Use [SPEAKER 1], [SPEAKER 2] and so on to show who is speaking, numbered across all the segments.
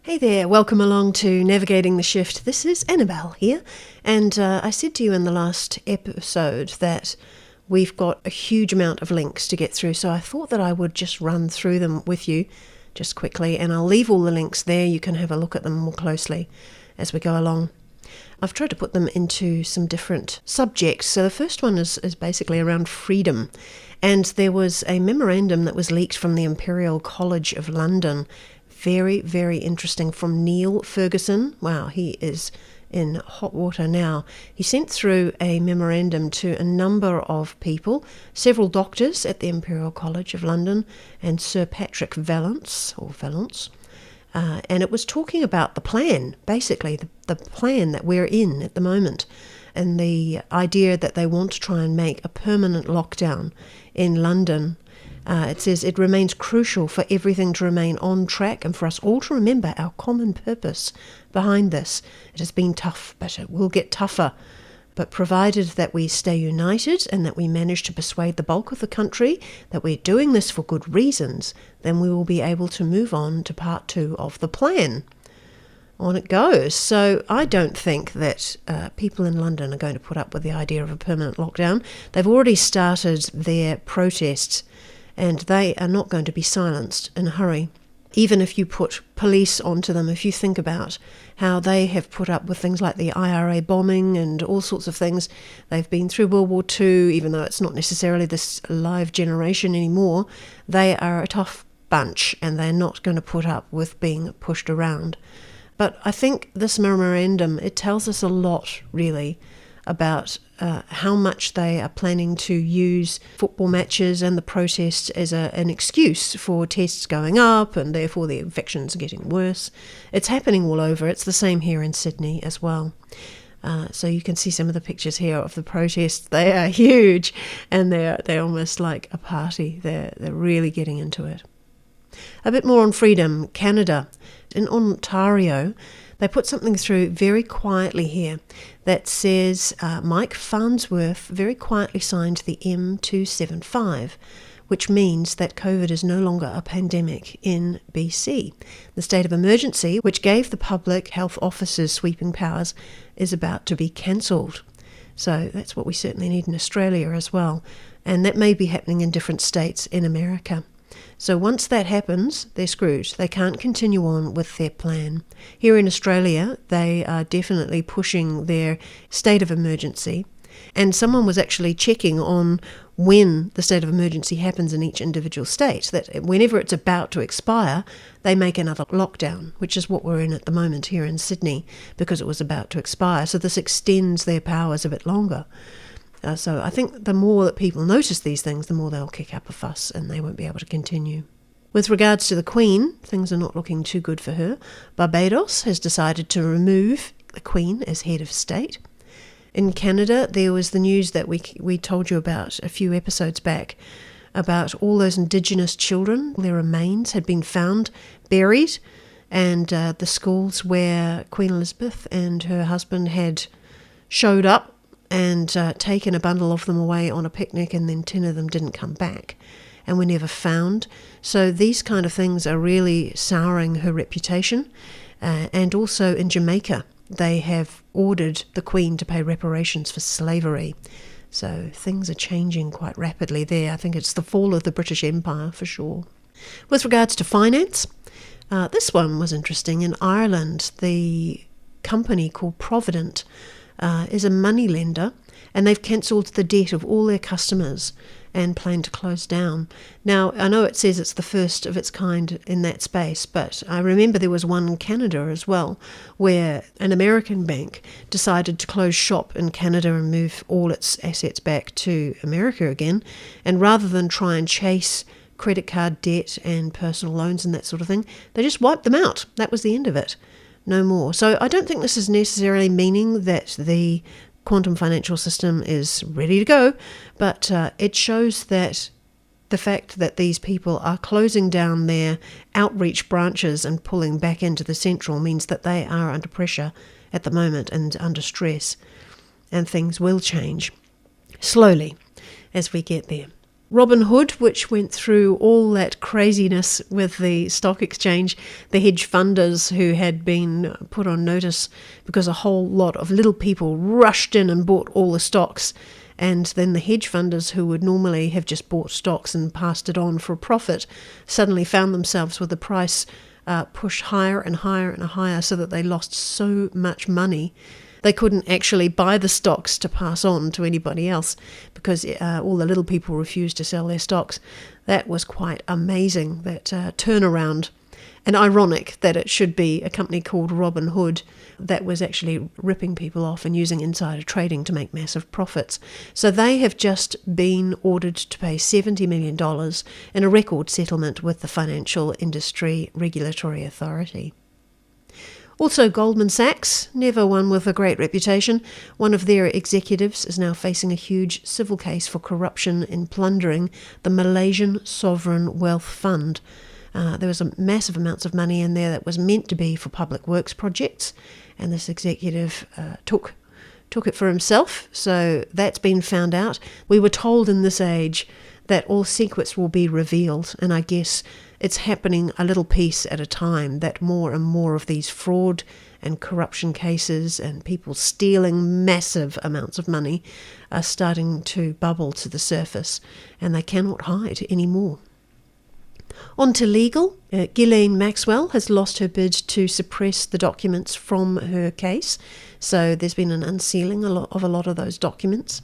[SPEAKER 1] Hey there, welcome along to Navigating the Shift. This is Annabelle here, and I said to you in the last episode that we've got a huge amount of links to get through, so I thought that I would just run through them with you just quickly, and I'll leave all the links there. You can have a look at them more closely as we go along. I've tried to put them into some different subjects. So the first one is basically around freedom, and there was a memorandum that was leaked from the Imperial College of London. Very, very interesting, from Neil Ferguson. Wow, he is in hot water now. He sent through a memorandum to a number of people, several doctors at the Imperial College of London, and Sir Patrick Vallance, and it was talking about the plan, basically the plan that we're in at the moment, and the idea that they want to try and make a permanent lockdown in London. It says it remains crucial for everything to remain on track and for us all to remember our common purpose behind this. It has been tough, but it will get tougher. But provided that we stay united and that we manage to persuade the bulk of the country that we're doing this for good reasons, then we will be able to move on to part 2 of the plan. On it goes. So I don't think that people in London are going to put up with the idea of a permanent lockdown. They've already started their protests, and they are not going to be silenced in a hurry. Even if you put police onto them, if you think about how they have put up with things like the IRA bombing and all sorts of things, they've been through World War II, even though it's not necessarily this live generation anymore, they are a tough bunch and they're not going to put up with being pushed around. But I think this memorandum, it tells us a lot, really, about how much they are planning to use football matches and the protests as an excuse for tests going up and therefore the infections getting worse. It's happening all over. It's the same here in Sydney as well. So you can see some of the pictures here of the protests. They are huge, and they're almost like a party. They're really getting into it. A bit more on freedom. Canada. In Ontario, they put something through very quietly here that says Mike Farnsworth very quietly signed the Ep131, which means that COVID is no longer a pandemic in BC. The state of emergency, which gave the public health officers sweeping powers, is about to be cancelled. So that's what we certainly need in Australia as well. And that may be happening in different states in America. So once that happens, they're screwed. They can't continue on with their plan. Here in Australia, they are definitely pushing their state of emergency. And someone was actually checking on when the state of emergency happens in each individual state, that whenever it's about to expire, they make another lockdown, which is what we're in at the moment here in Sydney, because it was about to expire. So this extends their powers a bit longer. So I think the more that people notice these things, the more they'll kick up a fuss and they won't be able to continue. With regards to the Queen, things are not looking too good for her. Barbados has decided to remove the Queen as head of state. In Canada, there was the news that we told you about a few episodes back about all those Indigenous children. Their remains had been found buried, and the schools where Queen Elizabeth and her husband had showed up and taken a bundle of them away on a picnic, and then 10 of them didn't come back and were never found. So these kind of things are really souring her reputation. And also in Jamaica, they have ordered the Queen to pay reparations for slavery. So things are changing quite rapidly there. I think it's the fall of the British Empire for sure. With regards to finance, this one was interesting. In Ireland, the company called Provident is a money lender, and they've cancelled the debt of all their customers and plan to close down. Now, I know it says it's the first of its kind in that space, but I remember there was one in Canada as well, where an American bank decided to close shop in Canada and move all its assets back to America again, and rather than try and chase credit card debt and personal loans and that sort of thing, they just wiped them out. That was the end of it. No more. So I don't think this is necessarily meaning that the quantum financial system is ready to go, but it shows that the fact that these people are closing down their outreach branches and pulling back into the central means that they are under pressure at the moment and under stress, and things will change slowly as we get there. Robinhood, which went through all that craziness with the stock exchange, the hedge funders who had been put on notice because a whole lot of little people rushed in and bought all the stocks, and then the hedge funders who would normally have just bought stocks and passed it on for a profit suddenly found themselves with the price pushed higher and higher and higher, so that they lost so much money they couldn't actually buy the stocks to pass on to anybody else because all the little people refused to sell their stocks. That was quite amazing, that turnaround. And ironic that it should be a company called Robinhood that was actually ripping people off and using insider trading to make massive profits. So they have just been ordered to pay $70 million in a record settlement with the Financial Industry Regulatory Authority. Also, Goldman Sachs, never one with a great reputation, one of their executives is now facing a huge civil case for corruption in plundering the Malaysian Sovereign Wealth Fund. There was a massive amounts of money in there that was meant to be for public works projects, and this executive took it for himself, so that's been found out. We were told in this age that all secrets will be revealed, and I guess it's happening a little piece at a time, that more and more of these fraud and corruption cases and people stealing massive amounts of money are starting to bubble to the surface, and they cannot hide anymore. On to legal. Gillian Maxwell has lost her bid to suppress the documents from her case, so there's been an unsealing of a lot of those documents.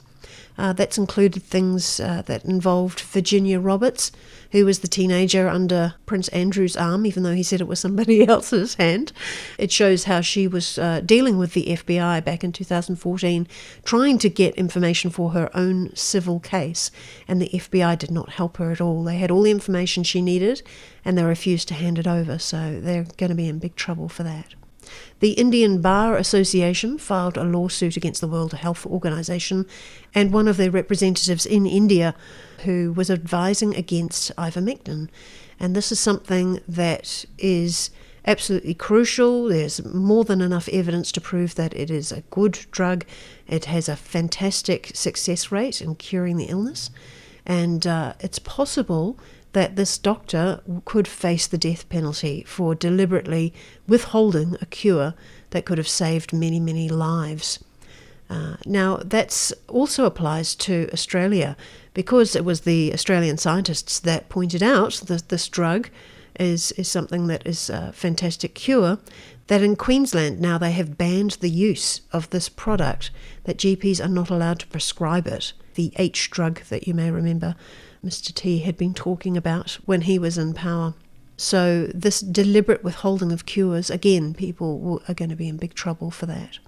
[SPEAKER 1] That's included things that involved Virginia Roberts, who was the teenager under Prince Andrew's arm, even though he said it was somebody else's hand. It shows how she was dealing with the FBI back in 2014, trying to get information for her own civil case, and the FBI did not help her at all. They had all the information she needed, and they refused to hand it over, so they're going to be in big trouble for that. The Indian Bar Association filed a lawsuit against the World Health Organization and one of their representatives in India who was advising against ivermectin. And this is something that is absolutely crucial. There's more than enough evidence to prove that it is a good drug. It has a fantastic success rate in curing the illness. And it's possible that this doctor could face the death penalty for deliberately withholding a cure that could have saved many, many lives. Now, that also applies to Australia, because it was the Australian scientists that pointed out that this drug is something that is a fantastic cure, that in Queensland now they have banned the use of this product, that GPs are not allowed to prescribe it. The H drug that you may remember Mr. T had been talking about when he was in power. So this deliberate withholding of cures, again, people are going to be in big trouble for that.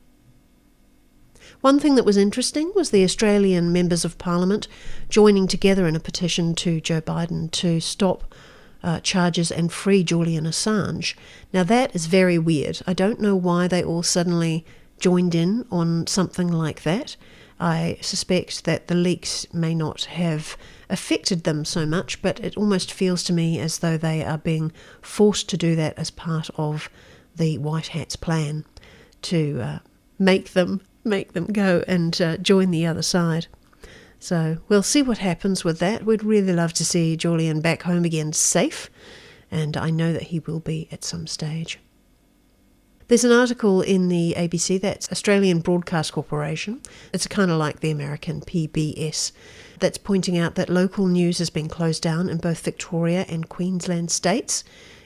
[SPEAKER 1] One thing that was interesting was the Australian members of Parliament joining together in a petition to Joe Biden to stop charges and free Julian Assange. Now that is very weird. I don't know why they all suddenly joined in on something like that. I suspect that the leaks may not have affected them so much, but it almost feels to me as though they are being forced to do that as part of the White Hat's plan to make them go and join the other side. So we'll see what happens with that. We'd really love to see Julian back home again safe, and I know that he will be at some stage. There's an article in the ABC, that's Australian Broadcast Corporation. It's kind of like the American PBS, that's pointing out that local news has been closed down in both Victoria and Queensland states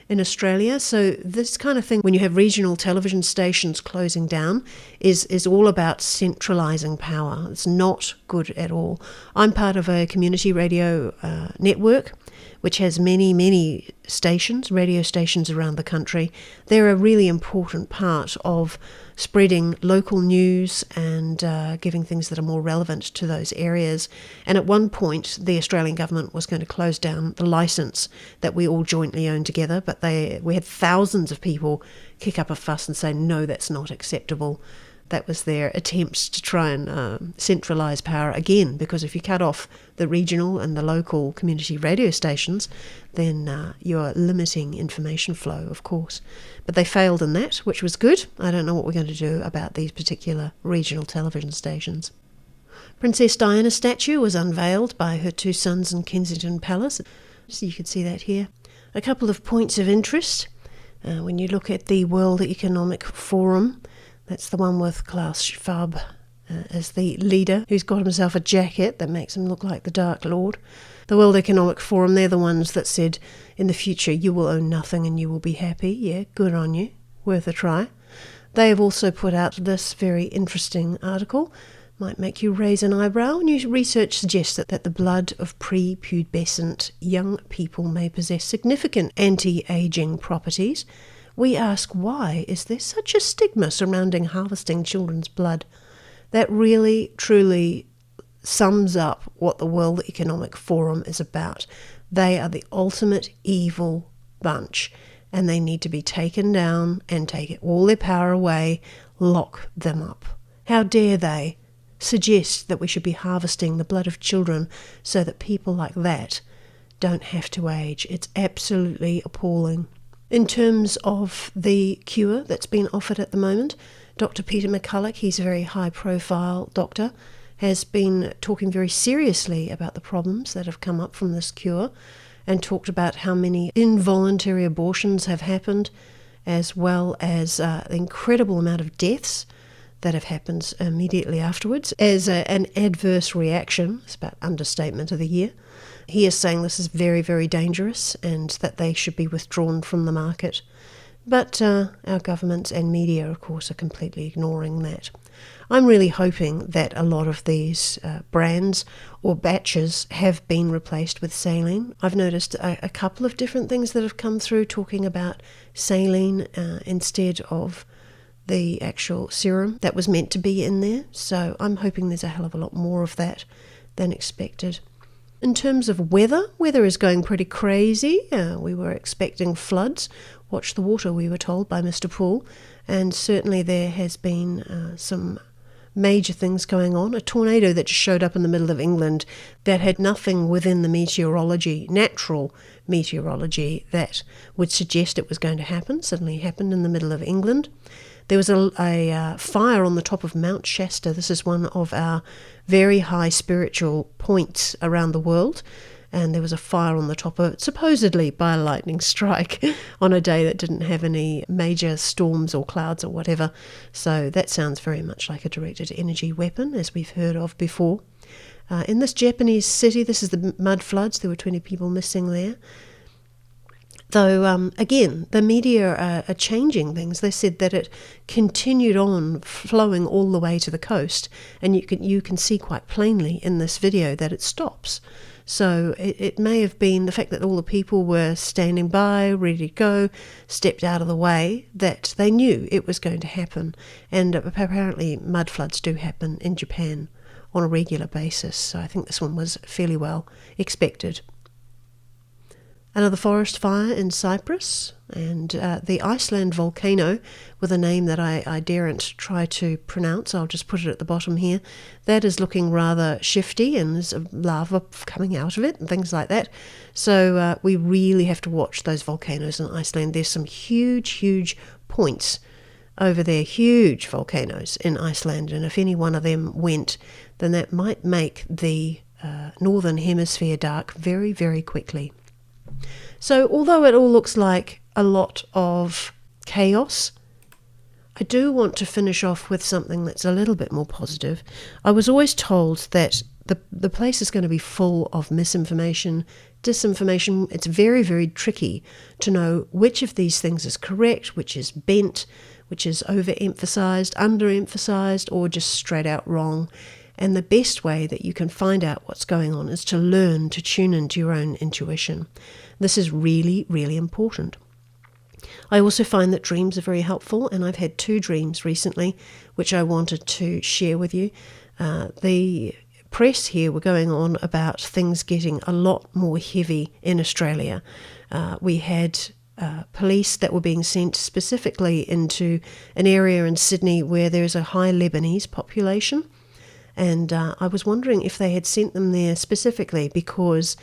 [SPEAKER 1] in Australia. So this kind of thing, when you have regional television stations closing down, is all about centralising power. It's not good at all. I'm part of a community radio network, which has many, many stations, radio stations around the country. They're a really important part of spreading local news and giving things that are more relevant to those areas. And at one point, the Australian government was going to close down the licence that we all jointly own together, but we had thousands of people kick up a fuss and say, no, that's not acceptable. That was their attempts to try and centralise power again, because if you cut off the regional and the local community radio stations, then you're limiting information flow, of course. But they failed in that, which was good. I don't know what we're going to do about these particular regional television stations. Princess Diana's statue was unveiled by her two sons in Kensington Palace. So you can see that here. A couple of points of interest. When you look at the World Economic Forum, that's the one with Klaus Schwab as the leader, who's got himself a jacket that makes him look like the Dark Lord. The World Economic Forum, they're the ones that said, in the future you will own nothing and you will be happy. Yeah, good on you. Worth a try. They have also put out this very interesting article. Might make you raise an eyebrow. New research suggests that the blood of prepubescent young people may possess significant anti-aging properties. We ask, why is there such a stigma surrounding harvesting children's blood? That really, truly sums up what the World Economic Forum is about. They are the ultimate evil bunch, and they need to be taken down and take all their power away, lock them up. How dare they suggest that we should be harvesting the blood of children so that people like that don't have to age? It's absolutely appalling. In terms of the cure that's been offered at the moment, Dr. Peter McCulloch, he's a very high-profile doctor, has been talking very seriously about the problems that have come up from this cure and talked about how many involuntary abortions have happened, as well as the incredible amount of deaths that have happened immediately afterwards as an adverse reaction. It's about understatement of the year. He is saying this is very, very dangerous and that they should be withdrawn from the market. But our governments and media, of course, are completely ignoring that. I'm really hoping that a lot of these brands or batches have been replaced with saline. I've noticed a couple of different things that have come through talking about saline instead of the actual serum that was meant to be in there. So I'm hoping there's a hell of a lot more of that than expected. In terms of weather is going pretty crazy. We were expecting floods. Watch the water, we were told by Mr. Poole. And certainly there has been some major things going on. A tornado that just showed up in the middle of England that had nothing within the natural meteorology, that would suggest it was going to happen, suddenly happened in the middle of England. There was a fire on the top of Mount Shasta. This is one of our very high spiritual points around the world. And there was a fire on the top of it, supposedly by a lightning strike on a day that didn't have any major storms or clouds or whatever. So that sounds very much like a directed energy weapon, as we've heard of before. In this Japanese city, this is the mud floods. There were 20 people missing there. Though, again, the media are changing things. They said that it continued on flowing all the way to the coast, and you can see quite plainly in this video that it stops. So it may have been the fact that all the people were standing by, ready to go, stepped out of the way, that they knew it was going to happen. And apparently mud floods do happen in Japan on a regular basis, so I think this one was fairly well expected. Another forest fire in Cyprus, and the Iceland volcano, with a name that I daren't try to pronounce, I'll just put it at the bottom here, that is looking rather shifty, and there's lava coming out of it and things like that. So we really have to watch those volcanoes in Iceland. There's some huge points over there, huge volcanoes in Iceland, and if any one of them went, then that might make the northern hemisphere dark very, very quickly. So although it all looks like a lot of chaos, I do want to finish off with something that's a little bit more positive. I was always told that the place is going to be full of misinformation, disinformation. It's very, very tricky to know which of these things is correct, which is bent, which is overemphasized, underemphasized, or just straight out wrong. And the best way that you can find out what's going on is to learn to tune into your own intuition. This is really, really important. I also find that dreams are very helpful, and I've had 2 dreams recently which I wanted to share with you. The press here were going on about things getting a lot more heavy in Australia. We had police that were being sent specifically into an area in Sydney where there is a high Lebanese population. And I was wondering if they had sent them there specifically because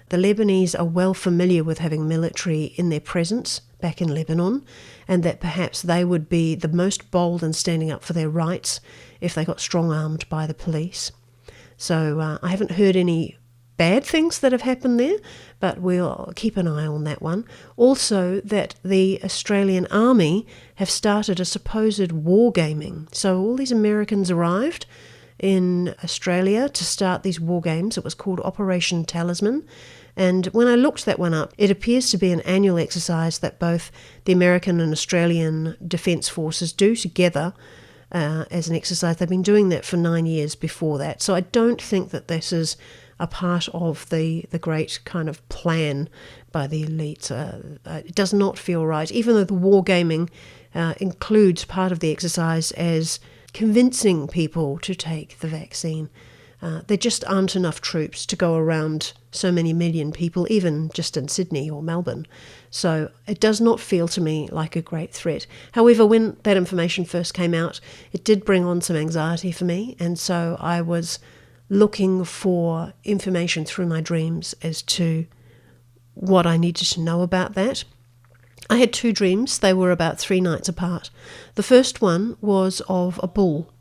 [SPEAKER 1] the Lebanese are well familiar with having military in their presence back in Lebanon, and that perhaps they would be the most bold in standing up for their rights if they got strong-armed by the police. So I haven't heard any bad things that have happened there, but we'll keep an eye on that one. Also, that the Australian Army have started a supposed wargaming. So all these Americans arrived in Australia to start these war games. It was called Operation Talisman. And when I looked that one up, it appears to be an annual exercise that both the American and Australian Defence Forces do together as an exercise. They've been doing that for 9 years before that. So I don't think that this is a part of the great kind of plan by the elites. It does not feel right, even though the wargaming includes part of the exercise as convincing people to take the vaccine. There just aren't enough troops to go around so many million people, even just in Sydney or Melbourne. So it does not feel to me like a great threat. However, when that information first came out, it did bring on some anxiety for me, and so I was looking for information through my dreams as to what I needed to know about that. I had 2 dreams. They were about 3 nights apart. The first one was of a bull,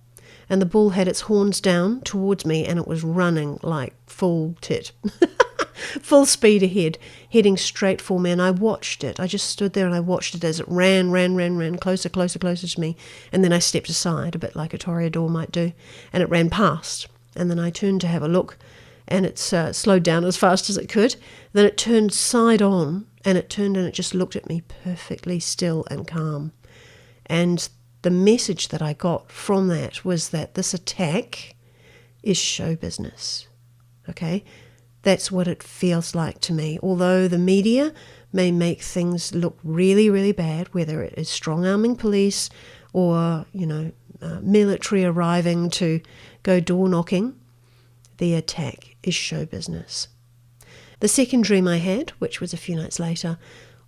[SPEAKER 1] and the bull had its horns down towards me, and it was running like full tit, full speed ahead, heading straight for me. And I watched it. I just stood there and I watched it as it ran closer to me. And then I stepped aside, a bit like a toreador might do, and it ran past. And then I turned to have a look, and it slowed down as fast as it could. Then it turned side on, and it turned and it just looked at me perfectly still and calm. And the message that I got from that was that this attack is show business. Okay? That's what it feels like to me. Although the media may make things look really, really bad, whether it is strong-arming police or, military arriving to go door knocking, the attack is show business. The second dream I had, which was a few nights later,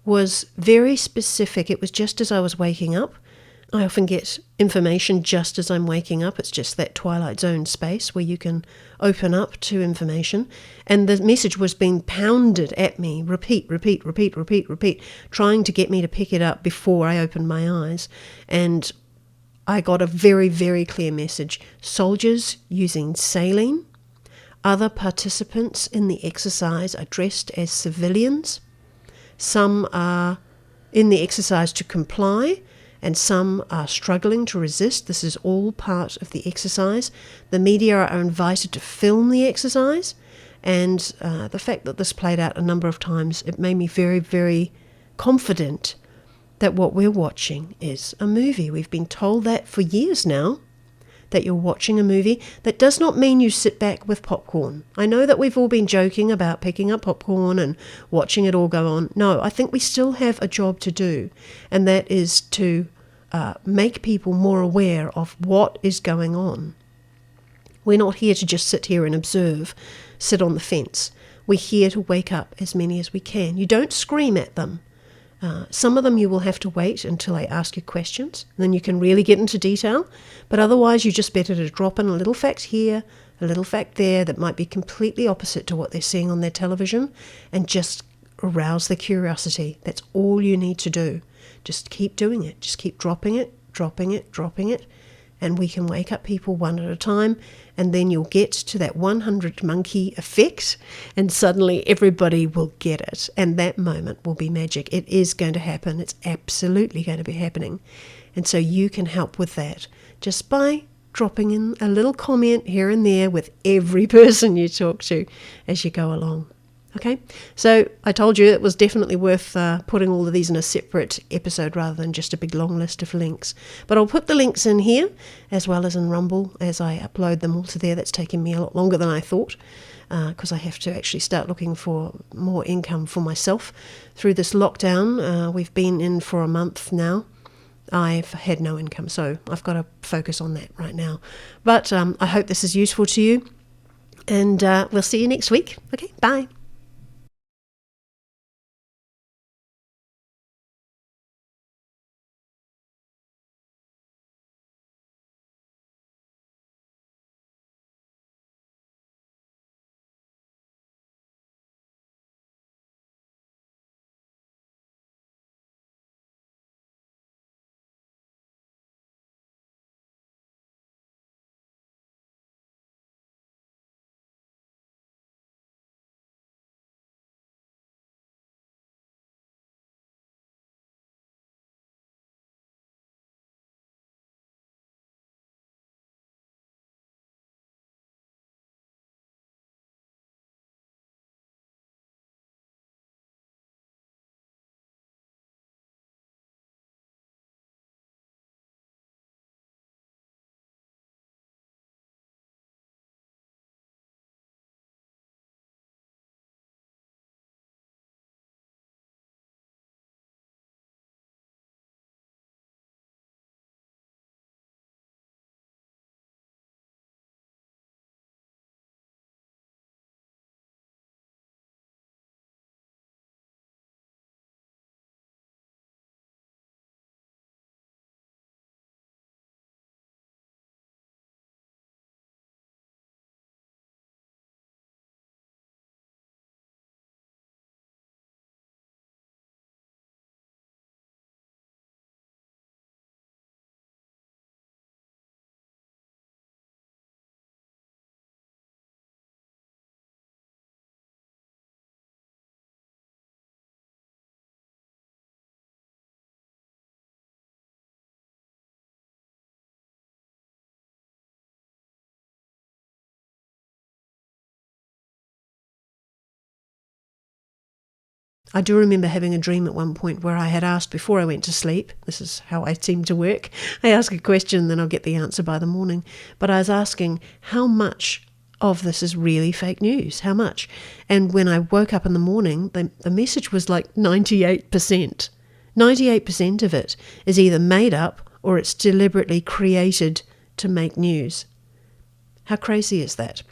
[SPEAKER 1] was very specific. It was just as I was waking up. I often get information just as I'm waking up. It's just that twilight zone space where you can open up to information. And the message was being pounded at me, repeat, trying to get me to pick it up before I opened my eyes. And I got a very, very clear message. Soldiers using saline. Other participants in the exercise are dressed as civilians. Some are in the exercise to comply, and some are struggling to resist. This is all part of the exercise. The media are invited to film the exercise, and the fact that this played out a number of times, it made me very, very confident that what we're watching is a movie. We've been told that for years now, that you're watching a movie. That does not mean you sit back with popcorn. I know that we've all been joking about picking up popcorn and watching it all go on. No, I think we still have a job to do, and that is to make people more aware of what is going on. We're not here to just sit here and observe, sit on the fence. We're here to wake up as many as we can. You don't scream at them. Some of them you will have to wait until I ask you questions, then you can really get into detail. But otherwise, you just better to drop in a little fact here, a little fact there that might be completely opposite to what they're seeing on their television, and just arouse their curiosity. That's all you need to do. Just keep doing it. Just keep dropping it, and we can wake up people one at a time, and then you'll get to that 100 monkey effect, and suddenly everybody will get it, and that moment will be magic. It is going to happen. It's absolutely going to be happening, and so you can help with that just by dropping in a little comment here and there with every person you talk to as you go along. Okay, so I told you it was definitely worth putting all of these in a separate episode rather than just a big long list of links. But I'll put the links in here as well as in Rumble as I upload them all to there. That's taken me a lot longer than I thought because I have to actually start looking for more income for myself through this lockdown. We've been in for a month now. I've had no income, so I've got to focus on that right now. But I hope this is useful to you, and we'll see you next week. Okay, bye. I do remember having a dream at one point where I had asked before I went to sleep, this is how I seem to work, I ask a question, then I'll get the answer by the morning, but I was asking how much of this is really fake news, how much? And when I woke up in the morning, the message was like 98%. 98% of it is either made up or it's deliberately created to make news. How crazy is that?